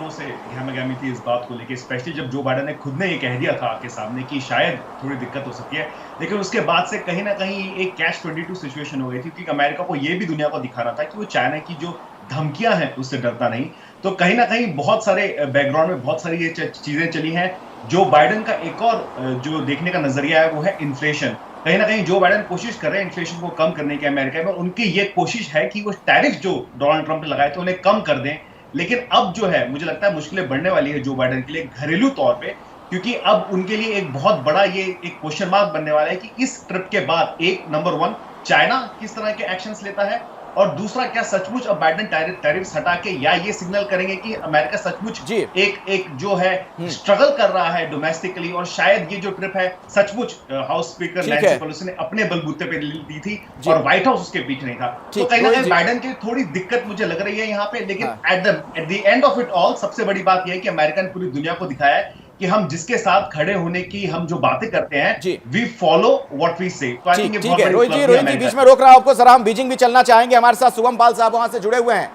से गहमागहमी थी इस बात को लेके, स्पेशली जब जो बाइडेन ने खुद ने ये कह दिया था आपके सामने कि शायद थोड़ी दिक्कत हो सकती है। लेकिन उसके बाद से कहीं ना कहीं एक कैच 22 सिचुएशन हो गई थी, क्योंकि अमेरिका को ये भी दुनिया को दिखाना था कि वो चाइना की जो धमकियां हैं उससे डरता नहीं। तो कहीं ना कहीं बहुत सारे बैकग्राउंड में बहुत सारी ये चीजें चली हैं। जो बाइडेन का एक और जो देखने का नजरिया है वो है इन्फ्लेशन। कहीं ना कहीं जो बाइडेन कोशिश कर रहे हैं इन्फ्लेशन को कम करने की अमेरिका में, उनकी ये कोशिश है कि वो टैरिफ जो डोनाल्ड ट्रंप ने लगाए थे उन्हें कम कर दें। लेकिन अब जो है मुझे लगता है मुश्किलें बढ़ने वाली है जो बाइडेन के लिए घरेलू तौर पे, क्योंकि अब उनके लिए एक बहुत बड़ा ये एक क्वेश्चन मार्क बनने वाला है कि इस ट्रिप के बाद नंबर 1 चाइना किस तरह के एक्शंस लेता है, और दूसरा क्या सचमुच अब बाइडेन टैरिफ्स हटा के या ये सिग्नल करेंगे कि अमेरिका सचमुच एक जो है स्ट्रगल कर रहा है डोमेस्टिकली, और शायद ये जो ट्रिप है सचमुच हाउस स्पीकर नैंसी पेलोसी ने अपने बलबूते पे दी थी और व्हाइट हाउस उसके पीछे नहीं था। तो कहीं ना कहीं बाइडेन की थोड़ी दिक्कत मुझे लग रही है यहाँ पे। लेकिन at the end of it all सबसे बड़ी बात यह है कि अमेरिका ने पूरी दुनिया को दिखाया है कि हम जिसके साथ खड़े होने की हम जो बातें करते हैं, वी फॉलो व्हाट वी से। तो आई थिंक ठीक है रोहित जी बीच में रोक रहा हूं आपको, जरा हम बीजिंग भी चलना चाहेंगे। हमारे साथ शुभम पाल साहब वहां से जुड़े हुए हैं।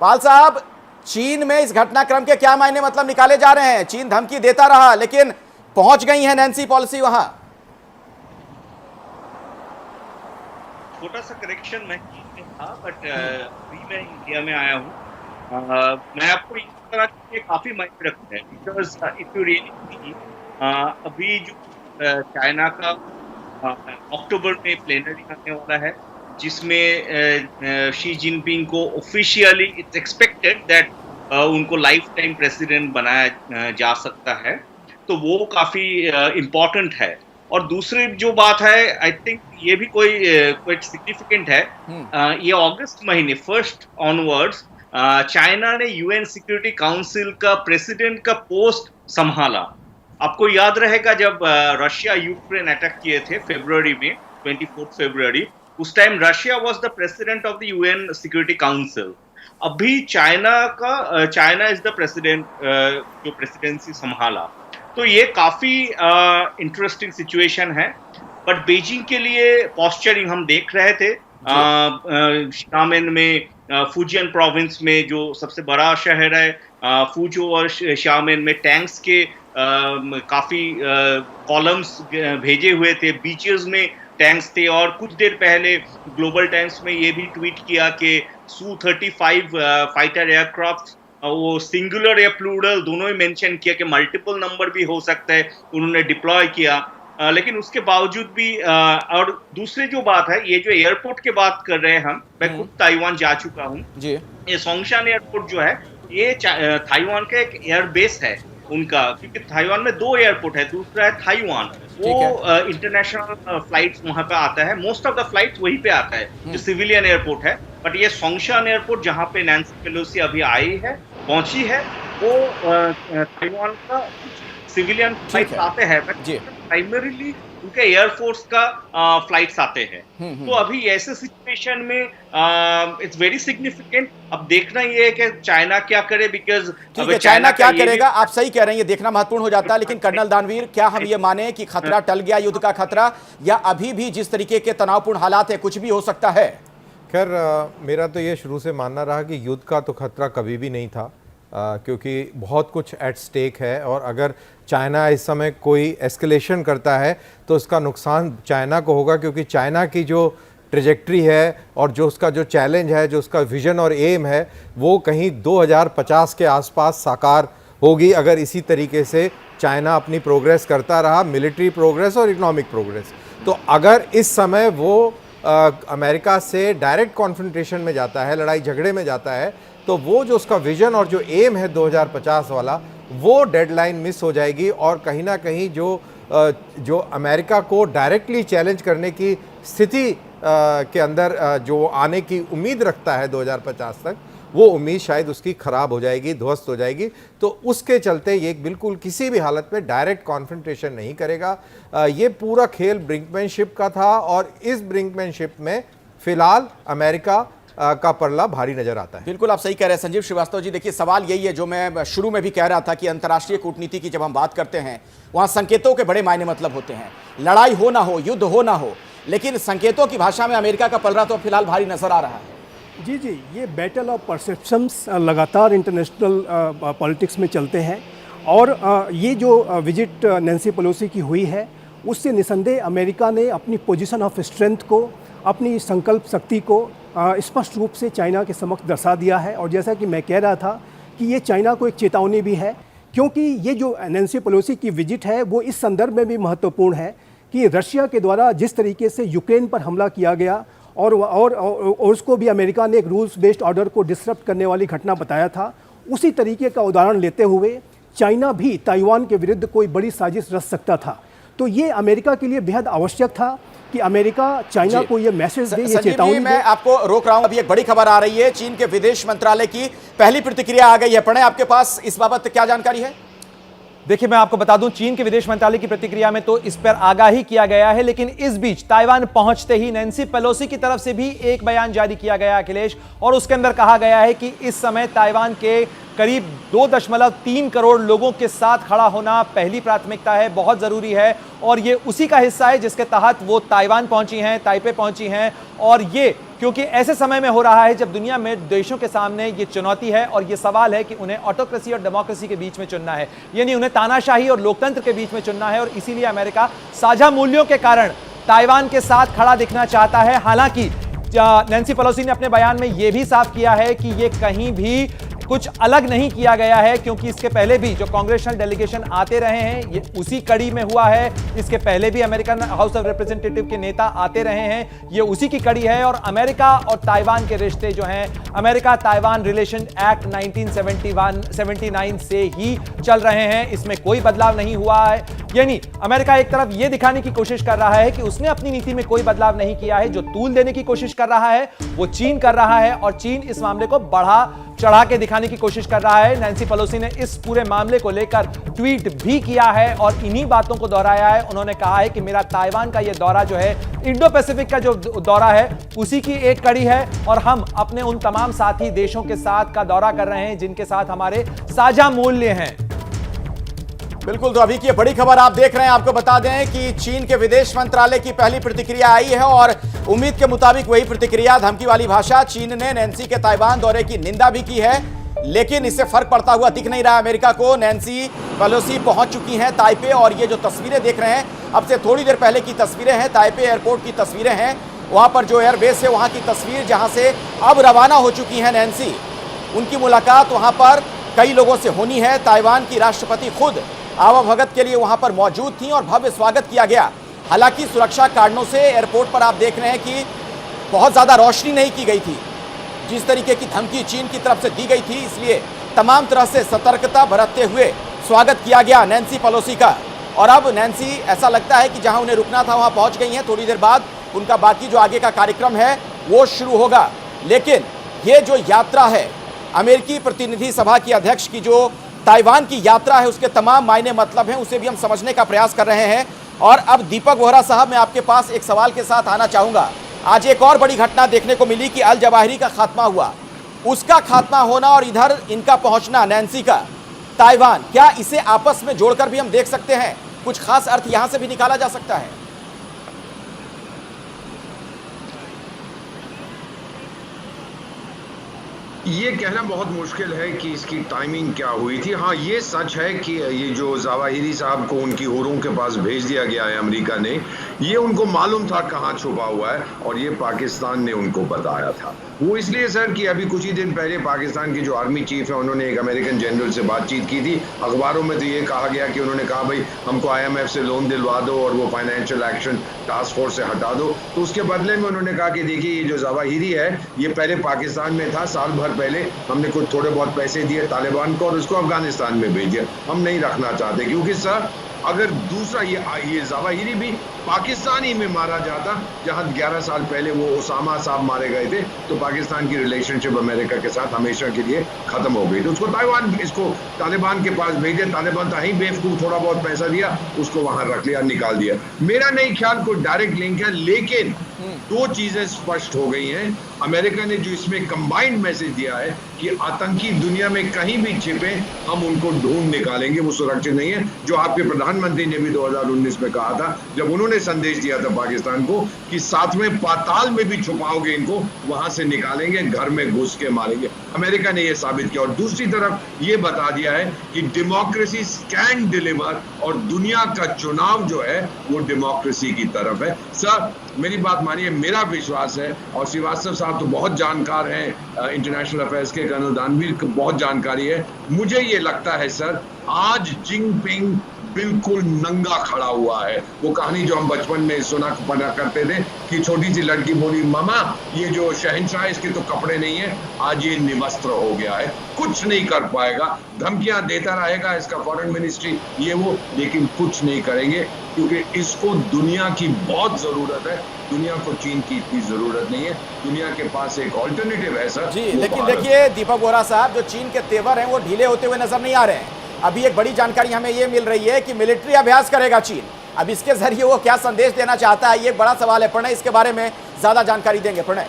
पाल साहब, चीन में इस घटनाक्रम के क्या मायने मतलब निकाले जा रहे हैं? चीन धमकी देता रहा लेकिन पहुंच गई है नैन्सी पेलोसी वहां। छोटा सा करेक्शन मैं चीन में था, बट अभी मैं इंडिया में आया हूँ। मैं आपको इस तरह के काफी मायने रखते हैं, बिकॉज इफ यू रियली अभी जो चाइना का अक्टूबर में प्लेनरी आने वाला है, जिसमें शी जिनपिंग को ऑफिशियली इट्स एक्सपेक्टेड दैट उनको लाइफ टाइम प्रेसिडेंट बनाया जा सकता है, तो वो काफी इम्पोर्टेंट है। और दूसरी जो बात है, आई थिंक ये भी कोई सिग्निफिकेंट है। ये अगस्त महीने 1 ऑनवर्ड्स चाइना ने यूएन सिक्योरिटी काउंसिल का प्रेसिडेंट का पोस्ट संभाला। आपको याद रहेगा जब रशिया यूक्रेन अटैक किए थे फरवरी में, 24 फरवरी, उस time Russia was the president of the UN security council. अभी चाइना इज द प्रेसिडेंट जो प्रेसिडेंसी संभाला, तो ये काफी इंटरेस्टिंग सिचुएशन है। बट बीजिंग के लिए पॉस्चरिंग हम देख रहे थे। शीनामेन में, फुजियन प्रोविंस में जो सबसे बड़ा शहर है, फुजो और शीनामेन में टैंक्स के काफी कॉलम्स भेजे हुए थे, बीचेस में टैंक्स थे। और कुछ देर पहले ग्लोबल टाइम्स में ये भी ट्वीट किया कि Su-35 फाइटर एयरक्राफ्ट, वो सिंगुलर या प्लूरल दोनों ही मेंशन किया कि मल्टीपल नंबर भी हो सकता है, उन्होंने डिप्लॉय किया। लेकिन उसके बावजूद भी और दूसरी जो बात है, ये जो एयरपोर्ट की बात कर रहे हैं हम, मैं खुद ताइवान जा चुका हूँ। ये सोंगशान एयरपोर्ट जो है, ये ताइवान का एक एयरबेस है उनका, क्योंकि ताइवान में 2 एयरपोर्ट है, दूसरा है ताइवान, वो इंटरनेशनल फ्लाइट्स वहां पे आता है, मोस्ट ऑफ द फ्लाइट्स वहीं पे आता है, जो सिविलियन एयरपोर्ट है। बट ये सोंगशान एयरपोर्ट जहाँ पे नैन्सी पेलोसी अभी आई है, पहुंची है, वो ताइवान का सिविलियन फ्लाइट्स आते हैं, प्राइमरीली उनके एयरफोर्स का फ्लाइट्स आते हैं। तो अभी ऐसे सिचुएशन में इट्स वेरी सिग्निफिकेंट। अब देखना ये है कि चाइना क्या करे, बिकॉज चाइना क्या करेगा, आप सही कह रहे हैं, ये देखना महत्वपूर्ण हो जाता है। लेकिन कर्नल दानवीर, क्या हम ये माने कि खतरा टल गया, युद्ध का खतरा, या अभी भी जिस तरीके के तनावपूर्ण हालात है कुछ भी हो सकता है? खैर मेरा तो ये शुरू से मानना रहा कि युद्ध का तो खतरा कभी भी नहीं था, क्योंकि बहुत कुछ एट स्टेक है। और अगर चाइना इस समय कोई एस्केलेशन करता है तो उसका नुकसान चाइना को होगा, क्योंकि चाइना की जो ट्रेजेक्ट्री है और जो उसका जो चैलेंज है, जो उसका विजन और एम है, वो कहीं 2050 के आसपास साकार होगी, अगर इसी तरीके से चाइना अपनी प्रोग्रेस करता रहा, मिलिट्री प्रोग्रेस और इकोनॉमिक प्रोग्रेस। तो अगर इस समय वो अमेरिका से डायरेक्ट कॉन्फ्रंटेशन में जाता है, लड़ाई झगड़े में जाता है, तो वो जो उसका विजन और जो एम है 2050 वाला, वो डेडलाइन मिस हो जाएगी। और कहीं ना कहीं जो अमेरिका को डायरेक्टली चैलेंज करने की स्थिति के अंदर जो आने की उम्मीद रखता है 2050 तक, वो उम्मीद शायद उसकी ख़राब हो जाएगी, ध्वस्त हो जाएगी। तो उसके चलते ये बिल्कुल किसी भी हालत में डायरेक्ट कॉन्फ्रंटेशन नहीं करेगा। ये पूरा खेल ब्रिंकमैनशिप का था, और इस ब्रिंकमैनशिप में फ़िलहाल अमेरिका का पड़ला भारी नजर आता है। बिल्कुल आप सही कह रहे हैं संजीव श्रीवास्तव जी। देखिए, सवाल यही है जो मैं शुरू में भी कह रहा था कि अंतर्राष्ट्रीय कूटनीति की जब हम बात करते हैं, वहाँ संकेतों के बड़े मायने मतलब होते हैं। लड़ाई हो ना हो, युद्ध हो ना हो, लेकिन संकेतों की भाषा में अमेरिका का पलड़ा तो फिलहाल भारी नजर आ रहा है। जी, ये बैटल ऑफ परसेप्शंस लगातार इंटरनेशनल पॉलिटिक्स में चलते हैं। और ये जो विजिट नैन्सी पेलोसी की हुई है, उससे निसंदेह अमेरिका ने अपनी पोजीशन ऑफ स्ट्रेंथ को, अपनी संकल्प शक्ति को स्पष्ट रूप से चाइना के समक्ष दर्शा दिया है। और जैसा कि मैं कह रहा था कि ये चाइना को एक चेतावनी भी है क्योंकि ये जो नैन्सी पेलोसी की विजिट है वो इस संदर्भ में भी महत्वपूर्ण है कि रशिया के द्वारा जिस तरीके से यूक्रेन पर हमला किया गया और उसको भी अमेरिका ने एक रूल्स बेस्ड ऑर्डर को डिसरप्ट करने वाली घटना बताया था, उसी तरीके का उदाहरण लेते हुए चाइना भी ताइवान के विरुद्ध कोई बड़ी साजिश रच सकता था। तो ये अमेरिका के लिए बेहद आवश्यक था कि अमेरिका चाइना को ये मैसेज दे, ये चेतावनी दे। मैं आपको रोक रहा हूं, अभी एक बड़ी खबर आ रही है। चीन के विदेश मंत्रालय की पहली प्रतिक्रिया आ गई है। प्रणय, आपके पास इस बाबत क्या जानकारी है? देखिए, मैं आपको बता दूं, चीन के विदेश मंत्रालय की प्रतिक्रिया में तो इस पर आगाही किया गया है, लेकिन इस बीच ताइवान पहुंचते ही नैन्सी पेलोसी की तरफ से भी एक बयान जारी किया गया अखिलेश, और उसके अंदर कहा गया है कि इस समय ताइवान के करीब 2.3 करोड़ लोगों के साथ खड़ा होना पहली प्राथमिकता है, बहुत जरूरी है। और ये उसी का हिस्सा है जिसके तहत वो ताइवान पहुंची हैं, ताइपे पहुंची हैं। और ये क्योंकि ऐसे समय में हो रहा है जब दुनिया में देशों के सामने ये चुनौती है और ये सवाल है कि उन्हें ऑटोक्रेसी और डेमोक्रेसी के बीच में चुनना है, यानी उन्हें तानाशाही और लोकतंत्र के बीच में चुनना है। और इसीलिए अमेरिका साझा मूल्यों के कारण ताइवान के साथ खड़ा दिखना चाहता है। हालांकि नैन्सी पेलोसी ने अपने बयान में यह भी साफ किया है कि यह कहीं भी कुछ अलग नहीं किया गया है, क्योंकि इसके पहले भी जो कांग्रेशनल डेलीगेशन आते रहे हैं ये उसी कड़ी में हुआ है। इसके पहले भी अमेरिकन हाउस ऑफ रिप्रेजेंटेटिव के नेता आते रहे हैं, ये उसी की कड़ी है। और अमेरिका और ताइवान के रिश्ते जो हैं, अमेरिका ताइवान रिलेशन एक्ट 1979 से ही चल रहे हैं, इसमें कोई बदलाव नहीं हुआ है। यानी अमेरिका एक तरफ यह दिखाने की कोशिश कर रहा है कि उसने अपनी नीति में कोई बदलाव नहीं किया है, जो तूल देने की कोशिश कर रहा है वो चीन कर रहा है, और चीन इस मामले को बढ़ा चढ़ा के दिखाने की कोशिश कर रहा है। नैन्सी पेलोसी ने इस पूरे मामले को लेकर ट्वीट भी किया है और इन्हीं बातों को दोहराया है। उन्होंने कहा है कि मेरा ताइवान का यह दौरा जो है, इंडो पैसिफिक का जो दौरा है, उसी की एक कड़ी है, और हम अपने उन तमाम साथी देशों के साथ का दौरा कर रहे हैं जिनके साथ हमारे साझा मूल्य हैं। बिल्कुल, तो अभी की बड़ी खबर आप देख रहे हैं। आपको बता दें कि चीन के विदेश मंत्रालय की पहली प्रतिक्रिया आई है और उम्मीद के मुताबिक वही प्रतिक्रिया, धमकी वाली भाषा। चीन ने नैन्सी के ताइवान दौरे की निंदा भी की है, लेकिन इससे फर्क पड़ता हुआ दिख नहीं रहा अमेरिका को। नैन्सी पेलोसी पहुंच चुकी हैं ताइपे, और ये जो तस्वीरें देख रहे हैं, अब से थोड़ी देर पहले की तस्वीरें हैं, ताइपे एयरपोर्ट की तस्वीरें हैं। वहां पर जो एयरबेस है वहां की तस्वीर, जहां से अब रवाना हो चुकी है नैन्सी। उनकी मुलाकात वहां पर कई लोगों से होनी है। ताइवान की राष्ट्रपति खुद आवाभगत के लिए वहां पर मौजूद थी और भव्य स्वागत किया गया। हालांकि सुरक्षा कारणों से एयरपोर्ट पर आप देख रहे हैं कि बहुत ज्यादा रोशनी नहीं की गई थी। जिस तरीके की धमकी चीन की तरफ से दी गई थी, इसलिए तमाम तरह से सतर्कता बरतते हुए स्वागत किया गया नैन्सी पेलोसी का। और अब नैन्सी, ऐसा लगता है कि जहां उन्हें रुकना था वहां पहुंच गई हैं। थोड़ी देर बाद उनका बाकी जो आगे का कार्यक्रम है वो शुरू होगा। लेकिन ये जो यात्रा है, अमेरिकी प्रतिनिधि सभा की अध्यक्ष की जो ताइवान की यात्रा है, उसके तमाम मायने मतलब हैं, उसे भी हम समझने का प्रयास कर रहे हैं। और अब दीपक वोहरा साहब, मैं आपके पास एक सवाल के साथ आना चाहूंगा। आज एक और बड़ी घटना देखने को मिली कि अल जवाहिरी का खात्मा हुआ, उसका खात्मा होना और इधर इनका पहुंचना नैन्सी का ताइवान, क्या इसे आपस में जोड़कर भी हम देख सकते हैं? कुछ खास अर्थ यहां से भी निकाला जा सकता है? ये कहना बहुत मुश्किल है कि इसकी टाइमिंग क्या हुई थी। हाँ, ये सच है कि ये जो जवाहिरी साहब को उनकी हुरों के पास भेज दिया गया है अमेरिका ने, ये उनको मालूम था कहाँ छुपा हुआ है, और ये पाकिस्तान ने उनको बताया था। वो इसलिए सर कि अभी कुछ ही दिन पहले पाकिस्तान की जो आर्मी चीफ है, उन्होंने एक अमेरिकन जनरल से बातचीत की थी। अखबारों में तो ये कहा गया कि उन्होंने कहा भाई हमको IMF से लोन दिलवा दो और वो फाइनेंशियल एक्शन टास्क फोर्स से हटा दो। तो उसके बदले में उन्होंने कहा कि देखिए, ये जो जवाहिरी है ये पहले पाकिस्तान में था, साल भर पहले हमने कुछ थोड़े बहुत पैसे दिए तालिबान को और उसको अफगानिस्तान में भेज दिया, हम नहीं रखना चाहते। क्योंकि सर अगर दूसरा ये जवाहिरी भी पाकिस्तान ही में मारा जाता, जहां 11 साल पहले वो उसामा साहब मारे गए थे, तो पाकिस्तान की रिलेशनशिप अमेरिका के साथ हमेशा के लिए खत्म हो गई। तो उसको इसको तालिबान के पास भेज दिया। तालिबान था ही बेवकूफ, थोड़ा बहुत पैसा दिया, उसको वहां रख लिया, निकाल दिया। मेरा नहीं ख्याल कोई डायरेक्ट लिंक है, लेकिन दो चीजें स्पष्ट हो गई हैं। अमेरिका ने जो इसमें कंबाइंड मैसेज दिया है कि आतंकी दुनिया में कहीं भी छिपे, हम उनको ढूंढ निकालेंगे, वो सुरक्षित नहीं है। जो आपके प्रधानमंत्री ने भी 2019 में कहा था, जब उन्होंने संदेश दिया था पाकिस्तान को कि सातवें पाताल में भी छुपाओगे इनको, वहां से निकालेंगे, घर में घुस के मारेंगे। अमेरिका ने यह साबित किया। और दूसरी तरफ ये बता दिया है कि डेमोक्रेसी कैन डिलीवर, और दुनिया का चुनाव जो है वो डेमोक्रेसी की तरफ है। सर मेरी बात मानिए, मेरा विश्वास है, और श्रीवास्तव साहब तो बहुत जानकार हैं इंटरनेशनल अफेयर्स के, कर्नल दानवीर को बहुत जानकारी है, मुझे ये लगता है सर आज जिनपिंग बिल्कुल नंगा खड़ा हुआ है। वो कहानी जो हम बचपन में सुना पढ़ा करते थे कि छोटी सी लड़की बोली, मामा ये जो शहंशाह इसके तो कपड़े नहीं है, आज ये निवस्त्र हो गया है, कुछ नहीं कर पाएगा, धमकियां देता रहेगा इसका फॉरेन मिनिस्ट्री ये वो, लेकिन कुछ नहीं करेंगे क्योंकि इसको दुनिया की बहुत जरूरत है। दुनिया को चीन की इतनी जरूरत नहीं है, दुनिया के पास एक ऑल्टरनेटिव है सर। जी, लेकिन देखिए दीपक बोहरा साहब, जो चीन के तेवर हैं वो ढीले होते हुए नजर नहीं आ रहे हैं। अभी एक बड़ी जानकारी हमें ये मिल रही है कि मिलिट्री अभ्यास करेगा चीन। अब इसके जरिए वो क्या संदेश देना चाहता है, ये बड़ा सवाल है। प्रणय इसके बारे में ज्यादा जानकारी देंगे। प्रणय,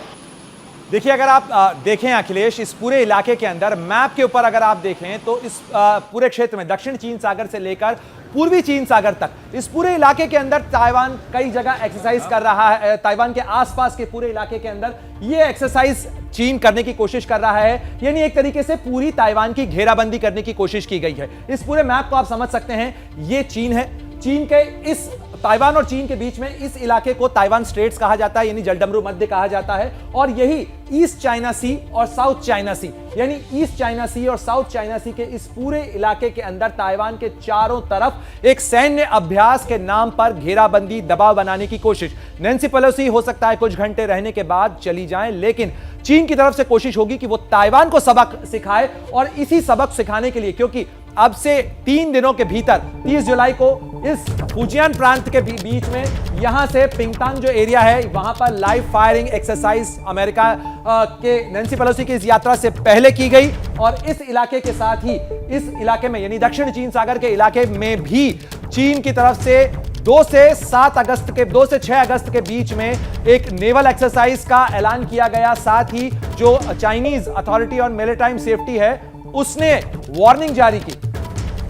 देखिए, अगर आप देखें अखिलेश, इस पूरे इलाके के अंदर मैप के ऊपर अगर आप देखें तो इस पूरे क्षेत्र में दक्षिण चीन सागर से लेकर पूर्वी चीन सागर तक इस पूरे इलाके के अंदर ताइवान कई जगह एक्सरसाइज कर रहा है। ताइवान के आसपास के पूरे इलाके के अंदर ये एक्सरसाइज चीन करने की कोशिश कर रहा है, यानी एक तरीके से पूरी ताइवान की घेराबंदी करने की कोशिश की गई है। इस पूरे मैप को आप समझ सकते हैं, ये चीन है। चीन के इस ताइवान और चीन के बीच में इस इलाके को ताइवान स्ट्रेट्स कहा जाता है, यानी जलडमरू मध्य कहा जाता है, और यही ईस्ट चाइना सी और साउथ चाइना सी, यानी ईस्ट चाइना सी और साउथ चाइना सी के इस पूरे इलाके के अंदर ताइवान के चारों तरफ एक सैन्य अभ्यास के नाम पर घेराबंदी, दबाव बनाने की कोशिश। नैन्सी पेलोसी हो सकता है कुछ घंटे रहने के बाद चली जाएं, लेकिन चीन की तरफ से कोशिश होगी कि वो ताइवान को सबक सिखाए, और इसी सबक सिखाने के लिए, क्योंकि अब से 3 दिनों के भीतर 30 जुलाई को इस फुजियान प्रांत के बीच में यहां से पिंगतांग जो एरिया है वहां पर लाइव फायरिंग एक्सरसाइज अमेरिका के नैन्सी पेलोसी की इस यात्रा से पहले की गई, और इस इलाके के साथ ही इस इलाके में यानी दक्षिण चीन सागर के इलाके में भी चीन की तरफ से 2 से 6 अगस्त के बीच में एक नेवल एक्सरसाइज का ऐलान किया गया। साथ ही जो Chinese authority on maritime safety है उसने वार्निंग जारी की।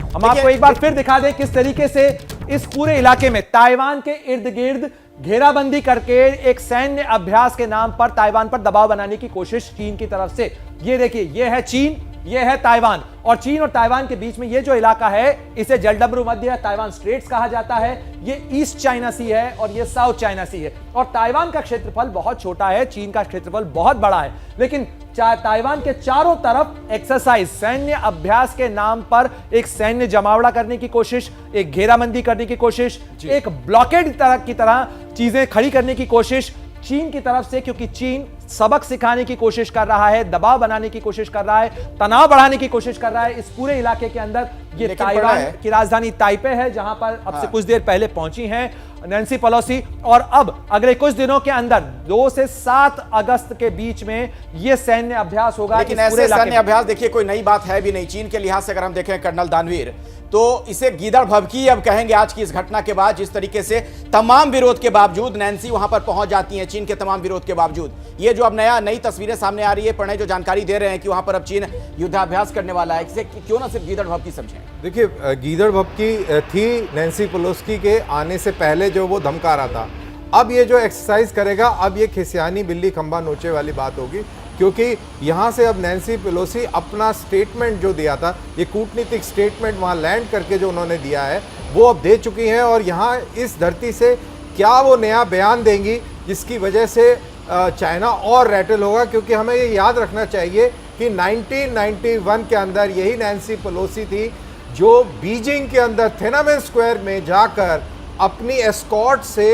हम आपको एक बार फिर दिखा दें किस तरीके से इस पूरे इलाके में ताइवान के इर्द गिर्द घेराबंदी करके एक सैन्य अभ्यास के नाम पर ताइवान पर दबाव बनाने की कोशिश चीन की तरफ से। ये देखिए, ये है चीन, ये है ताइवान, और चीन और ताइवान के बीच में ये जो इलाका है इसे जलडमरू मध्य ताइवान स्ट्रेट्स कहा जाता है। ये ईस्ट चाइना सी है और ये साउथ चाइना सी है, और ताइवान का क्षेत्रफल बहुत छोटा है, चीन का क्षेत्रफल बहुत बड़ा है, लेकिन ताइवान के चारों तरफ एक्सरसाइज, सैन्य अभ्यास के नाम पर एक सैन्य जमावड़ा करने की कोशिश, एक घेराबंदी करने की कोशिश, एक ब्लॉकेड की तरह चीजें खड़ी करने की कोशिश चीन की तरफ से, क्योंकि चीन सबक सिखाने की कोशिश कर रहा है, दबाव बनाने की कोशिश कर रहा है, तनाव बढ़ाने की कोशिश कर रहा है इस पूरे इलाके के अंदर। ये ताइवान की राजधानी ताइपे है जहां पर अब से कुछ देर पहले पहुंची हैं नैन्सी पेलोसी, और अब अगले कुछ दिनों के अंदर 2 से 7 अगस्त के बीच में यह सैन्य अभ्यास होगा। लेकिन ऐसे सैन्य अभ्यास देखिए कोई नई बात है भी नहीं चीन के लिहाज से। अगर हम देखें कर्नल दानवीर, तो इसे गीदड़ भभकी अब कहेंगे आज की इस घटना के बाद, जिस तरीके से तमाम विरोध के बावजूद नैन्सी वहां पर पहुंच जाती हैं, चीन के तमाम विरोध के बावजूद। ये जो अब नई तस्वीरें सामने आ रही है, प्रणय जो जानकारी दे रहे हैं कि वहां पर अब चीन युद्धाभ्यास करने वाला है, इसे क्यों ना सिर्फ गीदड़ भभकी समझें। देखिए, गीदड़ भभकी थी नैन्सी पेलोसी के आने से पहले जो वो धमका रहा था। अब ये जो एक्सरसाइज करेगा, अब ये खिसियानी बिल्ली खंबा नोचे वाली बात होगी, क्योंकि यहाँ से अब नैन्सी पेलोसी अपना स्टेटमेंट जो दिया था, ये कूटनीतिक स्टेटमेंट वहाँ लैंड करके जो उन्होंने दिया है वो अब दे चुकी हैं, और यहाँ इस धरती से क्या वो नया बयान देंगी जिसकी वजह से चाइना और रैटल होगा। क्योंकि हमें ये याद रखना चाहिए कि 1991 के अंदर यही नैन्सी पेलोसी थी जो बीजिंग के अंदर थिएननमेन स्क्वायर में जाकर अपनी एस्कॉर्ट से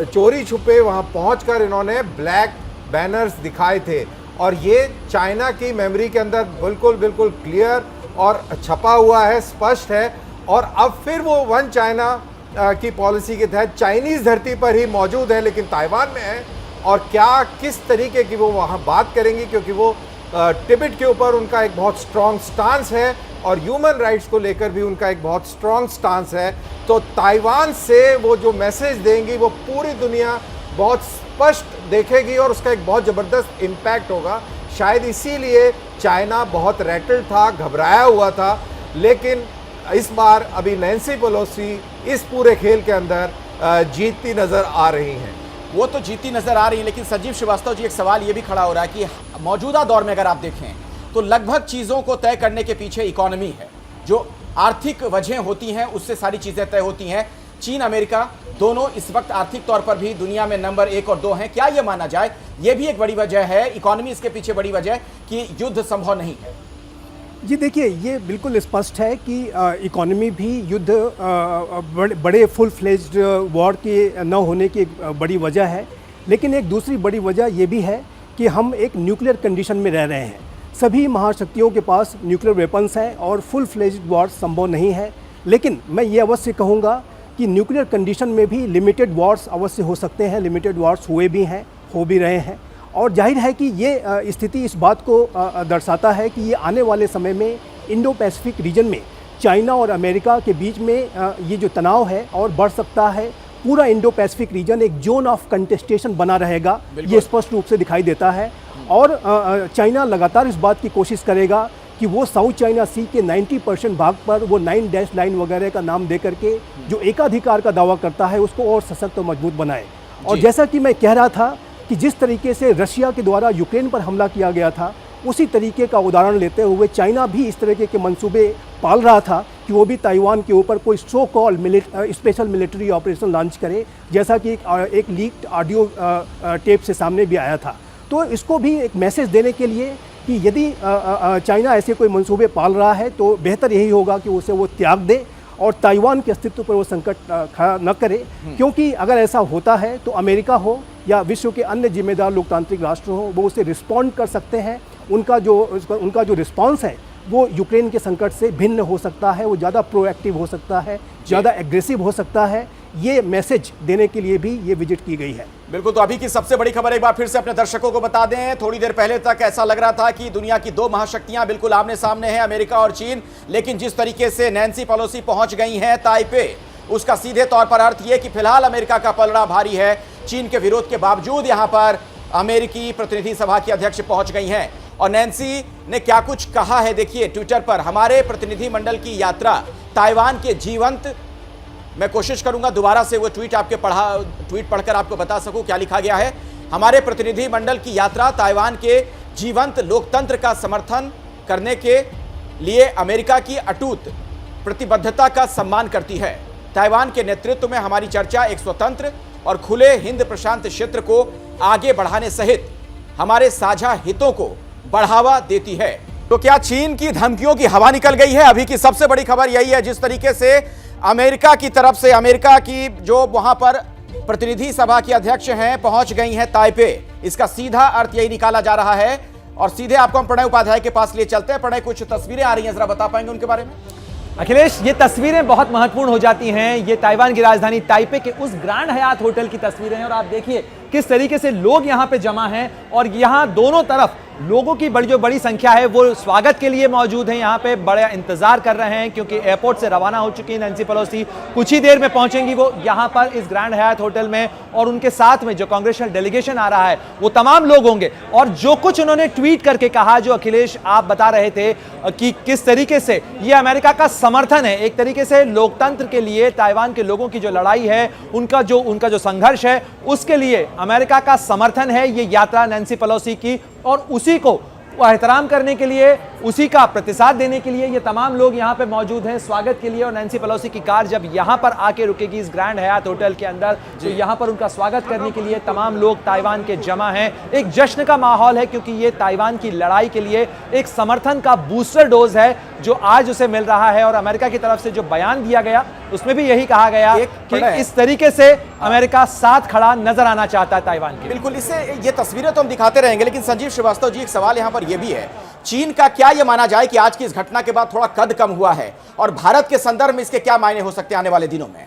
चोरी छुपे वहाँ पहुँचकर इन्होंने ब्लैक बैनर्स दिखाए थे, और ये चाइना की मेमोरी के अंदर बिल्कुल क्लियर और छपा हुआ है, स्पष्ट है। और अब फिर वो वन चाइना की पॉलिसी के तहत चाइनीज़ धरती पर ही मौजूद है, लेकिन ताइवान में है, और क्या किस तरीके की वो वहाँ बात करेंगी, क्योंकि वो तिब्बत के ऊपर उनका एक बहुत स्ट्रॉन्ग स्टांस है, और ह्यूमन राइट्स को लेकर भी उनका एक बहुत स्ट्रॉन्ग स्टांस है। तो ताइवान से वो जो मैसेज देंगी वो पूरी दुनिया बहुत स्पष्ट देखेगी, और उसका एक बहुत ज़बरदस्त इम्पैक्ट होगा। शायद इसीलिए चाइना बहुत रैटल था, घबराया हुआ था, लेकिन इस बार अभी नैन्सी पेलोसी इस पूरे खेल के अंदर जीतती नज़र आ रही हैं। वो तो जीती नजर आ रही है, लेकिन संजीव श्रीवास्तव जी एक सवाल ये भी खड़ा हो रहा है कि मौजूदा दौर में अगर आप देखें तो लगभग चीज़ों को तय करने के पीछे इकोनॉमी है, जो आर्थिक वजहें होती हैं उससे सारी चीज़ें तय होती हैं। चीन अमेरिका दोनों इस वक्त आर्थिक तौर पर भी दुनिया में नंबर 1 और 2 हैं। क्या यह माना जाए, यह भी एक बड़ी वजह है, इकोनॉमी इसके पीछे बड़ी वजह कि युद्ध संभव नहीं है? जी देखिए, ये बिल्कुल स्पष्ट है कि इकोनॉमी भी युद्ध बड़े फुल फ्लेज्ड वॉर के न होने की एक बड़ी वजह है। लेकिन एक दूसरी बड़ी वजह ये भी है कि हम एक न्यूक्लियर कंडीशन में रह रहे हैं। सभी महाशक्तियों के पास न्यूक्लियर वेपन्स हैं और फुल फ्लेज्ड वॉर संभव नहीं है। लेकिन मैं ये अवश्य कहूँगा कि न्यूक्लियर कंडीशन में भी लिमिटेड वॉर्स अवश्य हो सकते हैं। लिमिटेड वॉर्स हुए भी हैं, हो भी रहे हैं। और जाहिर है कि ये स्थिति इस बात को दर्शाता है कि ये आने वाले समय में इंडो पैसिफिक रीजन में चाइना और अमेरिका के बीच में ये जो तनाव है और बढ़ सकता है। पूरा इंडो पैसिफिक रीजन एक जोन ऑफ कंटेस्टेशन बना रहेगा, ये स्पष्ट रूप से दिखाई देता है। और चाइना लगातार इस बात की कोशिश करेगा कि वो साउथ चाइना सी के 90% भाग पर वो 9 डैश लाइन वगैरह का नाम दे करके जो एकाधिकार का दावा करता है उसको और सशक्त और मजबूत बनाए। और जैसा कि मैं कह रहा था कि जिस तरीके से रशिया के द्वारा यूक्रेन पर हमला किया गया था, उसी तरीके का उदाहरण लेते हुए चाइना भी इस तरीके के मंसूबे पाल रहा था कि वो भी ताइवान के ऊपर कोई so call special military operation launch करे, जैसा कि एक लीक्ड ऑडियो टेप से सामने भी आया था। तो इसको भी एक मैसेज देने के लिए कि यदि चाइना ऐसे कोई मंसूबे पाल रहा है तो बेहतर यही होगा कि उसे वो त्याग दे और ताइवान के अस्तित्व पर वो संकट खड़ा न करे। क्योंकि अगर ऐसा होता है तो अमेरिका हो या विश्व के अन्य जिम्मेदार लोकतांत्रिक राष्ट्र हो, वो उसे रिस्पॉन्ड कर सकते हैं। उनका जो रिस्पॉन्स है वो यूक्रेन के संकट से भिन्न हो सकता है, वो ज़्यादा प्रोएक्टिव हो सकता है, ज़्यादा एग्रेसिव हो सकता है। ये मैसेज देने के लिए भी ये विजिट की गई है। बिल्कुल। तो अभी की सबसे बड़ी खबर एक बार फिर से अपने दर्शकों को बता दें। थोड़ी देर पहले तक ऐसा लग रहा था कि दुनिया की 2 महाशक्तियां बिल्कुल आमने सामने हैं, अमेरिका और चीन। लेकिन जिस तरीके से नैन्सी पेलोसी पहुंच गई हैं ताइपे, उसका सीधे तौर पर अर्थ यह कि फिलहाल अमेरिका का पलड़ा भारी है। चीन के विरोध के बावजूद यहां पर अमेरिकी प्रतिनिधि सभा की अध्यक्ष पहुंच गई हैं। और नैन्सी ने क्या कुछ कहा है, देखिए ट्विटर पर। हमारे प्रतिनिधि मंडल की यात्रा ताइवान के जीवंत, मैं कोशिश करूंगा दोबारा से वो ट्वीट पढ़कर आपको बता सकूं क्या लिखा गया है। हमारे प्रतिनिधि मंडल की यात्रा ताइवान के जीवंत लोकतंत्र का समर्थन करने के लिए अमेरिका की अटूट प्रतिबद्धता का सम्मान करती है। ताइवान के नेतृत्व में हमारी चर्चा एक स्वतंत्र और खुले हिंद प्रशांत क्षेत्र को आगे बढ़ाने सहित हमारे साझा हितों को बढ़ावा देती है। तो क्या चीन की धमकियों की हवा निकल गई है? अभी की सबसे बड़ी खबर यही है, जिस तरीके से अमेरिका की तरफ से, अमेरिका की जो वहां पर प्रतिनिधि सभा की अध्यक्ष हैं पहुंच गई हैं ताइपे, इसका सीधा अर्थ यही निकाला जा रहा है। और सीधे आपको हम प्रणय उपाध्याय के पास लिए चलते हैं। प्रणय, कुछ तस्वीरें आ रही हैं, जरा बता पाएंगे उनके बारे में? अखिलेश, ये तस्वीरें बहुत महत्वपूर्ण हो जाती हैं। ये ताइवान की राजधानी ताइपे के उस ग्रैंड हयात होटल की तस्वीरें हैं और आप देखिए किस तरीके से लोग यहां पे जमा हैं और यहां दोनों तरफ लोगों की बड़ी संख्या है, वो स्वागत के लिए मौजूद हैं, यहाँ पे बड़ा इंतजार कर रहे हैं क्योंकि एयरपोर्ट से रवाना हो चुकी है नैन्सी पेलोसी। कुछ ही देर में पहुंचेंगी वो यहाँ पर इस ग्रैंड हयात होटल में और उनके साथ में जो कांग्रेचुनल डेलीगेशन आ रहा है वो तमाम लोग होंगे। और जो कुछ उन्होंने ट्वीट करके कहा, जो अखिलेश आप बता रहे थे कि किस तरीके से ये अमेरिका का समर्थन है, एक तरीके से लोकतंत्र के लिए ताइवान के लोगों की जो लड़ाई है, उनका जो संघर्ष है, उसके लिए अमेरिका का समर्थन है ये यात्रा नैन्सी पेलोसी की। और उसी को एहतराम करने के लिए, उसी का प्रतिसाद देने के लिए ये तमाम लोग यहाँ पे मौजूद हैं स्वागत के लिए। और नैन्सी पेलोसी की कार जब यहाँ पर आके रुकेगी इस ग्रैंड हयात होटल के अंदर, तो यहाँ पर उनका स्वागत करने के लिए तमाम लोग ताइवान के जमा हैं। एक जश्न का माहौल है क्योंकि ये ताइवान की लड़ाई के लिए एक समर्थन का बूस्टर डोज है जो आज उसे मिल रहा है। और अमेरिका की तरफ से जो बयान दिया गया उसमें भी यही कहा गया कि इस तरीके से अमेरिका साथ खड़ा नजर आना चाहता है ताइवान के। बिल्कुल, इससे ये तस्वीरें तो हम दिखाते रहेंगे, लेकिन संजीव श्रीवास्तव जी, एक सवाल यहाँ पर यह भी है, चीन का क्या यह माना जाए कि आज की इस घटना के बाद थोड़ा कद कम हुआ है और भारत के संदर्भ में इसके क्या मायने हो सकते हैं आने वाले दिनों में?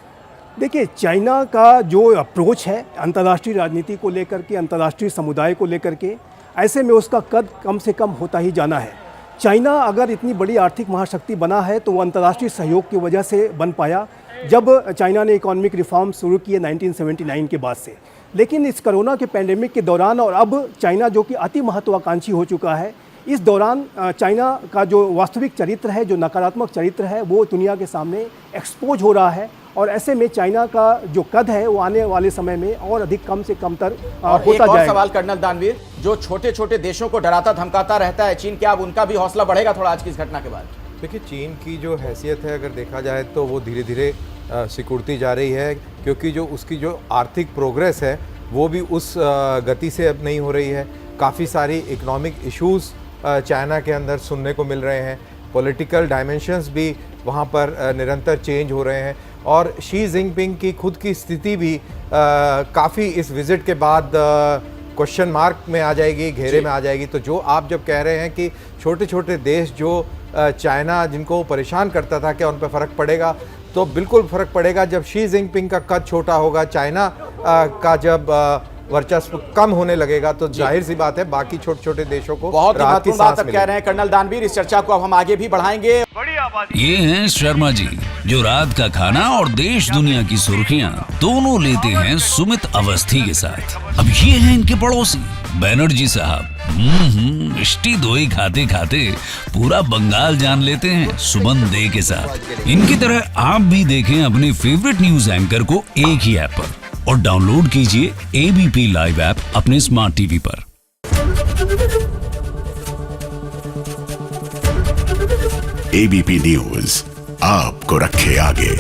देखिए, चाइना का जो अप्रोच है अंतर्राष्ट्रीय राजनीति को लेकर के, अंतर्राष्ट्रीय समुदाय को लेकर के, ऐसे में उसका कद कम से कम होता ही जाना है। चाइना अगर इतनी बड़ी आर्थिक महाशक्ति बना है तो वो अंतर्राष्ट्रीय सहयोग की वजह से बन पाया जब चाइना ने इकोनॉमिक रिफॉर्म शुरू किए 1979 के बाद से। लेकिन इस कोरोना के पैंडेमिक के दौरान और अब चाइना जो कि अति महत्वाकांक्षी हो चुका है, इस दौरान चाइना का जो वास्तविक चरित्र है, जो नकारात्मक चरित्र है, वो दुनिया के सामने एक्सपोज हो रहा है। और ऐसे में चाइना का जो कद है वो आने वाले समय में और अधिक कम से कम तर होता जाएगा। सवाल कर्नल दानवीर, जो छोटे छोटे देशों को डराता धमकाता रहता है चीन, क्या अब उनका भी हौसला बढ़ेगा थोड़ा आज की इस घटना के बाद? देखिए, चीन की जो हैसियत है अगर देखा जाए तो वो धीरे धीरे सिकुड़ती जा रही है, क्योंकि जो उसकी जो आर्थिक प्रोग्रेस है वो भी उस गति से अब नहीं हो रही है। काफ़ी सारी इकोनॉमिक इश्यूज़ चाइना के अंदर सुनने को मिल रहे हैं, पॉलिटिकल डायमेंशंस भी वहाँ पर निरंतर चेंज हो रहे हैं, और शी जिनपिंग की खुद की स्थिति भी काफ़ी इस विज़िट के बाद क्वेश्चन मार्क में आ जाएगी, घेरे में आ जाएगी। तो जो आप जब कह रहे हैं कि छोटे छोटे देश जो चाइना जिनको परेशान करता था, क्या उन पर फ़र्क पड़ेगा, तो बिल्कुल फ़र्क पड़ेगा। जब शी जिनपिंग का कद छोटा होगा, चाइना का जब वर्चस्व कम होने लगेगा, तो जाहिर सी बात है बाकी छोटे छोटे देशों को बहुत राहत की महत्वपूर्ण बात सांस अब कह रहे हैं कर्नल दानवीर। इस चर्चा को अब हम आगे भी बढ़ाएंगे। ये हैं शर्मा जी, जो रात का खाना और देश दुनिया की सुर्खियां दोनों लेते हैं सुमित अवस्थी के साथ। अब ये हैं इनके पड़ोसी बैनर्जी साहब। मिष्टी दोई खाते खाते पूरा बंगाल जान लेते हैं सुमन दे के साथ। इनकी तरह आप भी देखें अपने फेवरेट न्यूज एंकर को एक ही ऐप पर, और डाउनलोड कीजिए एबीपी लाइव ऐप अपने स्मार्ट टीवी पर। एबीपी न्यूज आपको रखे आगे।